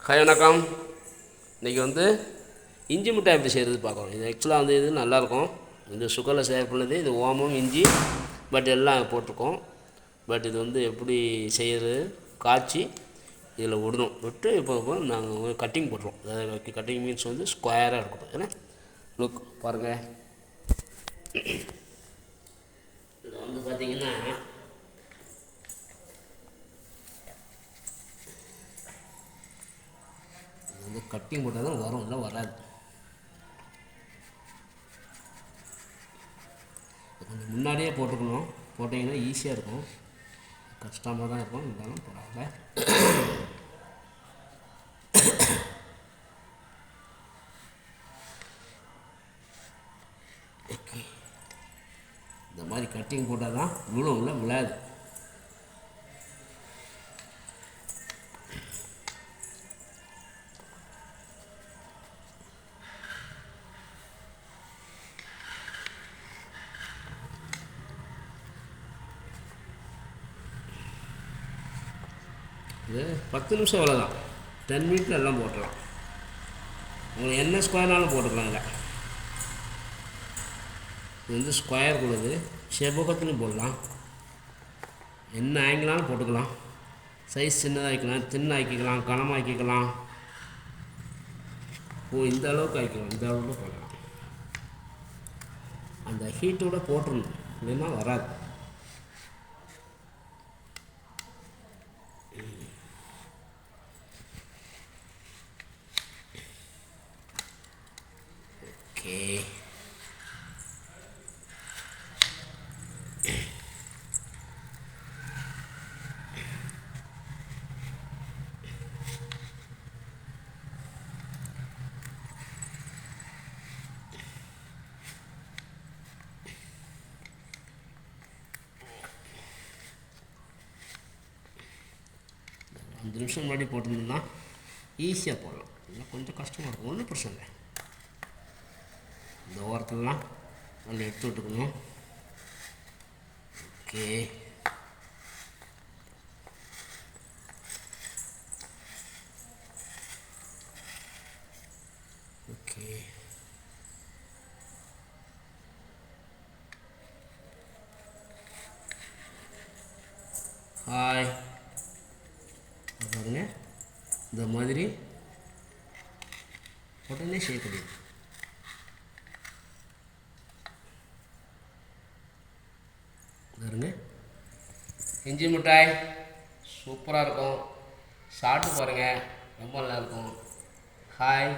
Hi வணக்கம். இன்றைக்கி வந்து இஞ்சி மிட்டாய் எப்படி செய்கிறது பார்க்குறோம். இது ஆக்சுவலாக வந்து இது நல்லாயிருக்கும். இது சுகரில் சேர் பண்ணது. இது ஓமம் இஞ்சி எல்லாம் போட்டிருக்கோம். இது வந்து எப்படி செய்கிறது காய்ச்சி இதில் விட்டு இப்போ நாங்கள் கட்டிங் போட்டுருவோம். அதாவது கட்டிங் மீன்ஸ் வந்து ஸ்கொயராக இருக்கட்டும். ஏன்னா லுக் பாருங்கள். இது வந்து பார்த்திங்கன்னா வந்து கட்டிங் போட்டால் தான் வரும், இல்லை வராது. கொஞ்சம் முன்னாடியே போட்டுக்கணும். போட்டிங்கன்னா ஈஸியாக இருக்கும். கஷ்டமாக தான் இருக்கும், இருந்தாலும் பரவாயில்ல. ஓகே, இந்த மாதிரி கட்டிங் போட்டால் தான் விழாது. இது 10 நிமிஷம் வேலை தான். 10 மினிட்ல எல்லாம் போட்டுடலாம். உங்களுக்கு என்ன ஸ்கொயர்னாலும் போட்டுக்கலாம். இல்லை, இது வந்து ஸ்கொயர் உள்ளது. செவ்வகத்துலையும் போடலாம். என்ன ஆங்கிளாலும் போட்டுக்கலாம். சைஸ் சின்னதாக ஆக்கிக்கலாம், தின்னாக்கிக்கலாம், கனமாக்கிக்கலாம். இந்த அளவுக்கு ஆக்கிக்கலாம். இந்த அளவுக்கு போடலாம். அந்த ஹீட்டோட போட்டுருணும், இல்லைன்னா வராது. ஓகே, அஞ்சு நிமிஷம் முன்னாடி போட்டிருந்தோம்னா ஈஸியாக போடலாம். இல்லை கொஞ்சம் கஷ்டமாக இருக்கும். ஒன்றும் பிரச்சனை இல்லை. இந்த ஓரத்துலலாம் நல்லா எடுத்து விட்டுக்கணும். Okay, okay. ஹாய், பாருங்க. இந்த மாதிரி உடனே ஷேக் பண்ணிடும். பாருங்க, இஞ்சி மிட்டாய் சூப்பராக இருக்கும். சாப்பிட்டு பாருங்கள், ரொம்ப நல்லாயிருக்கும். ஹாய்.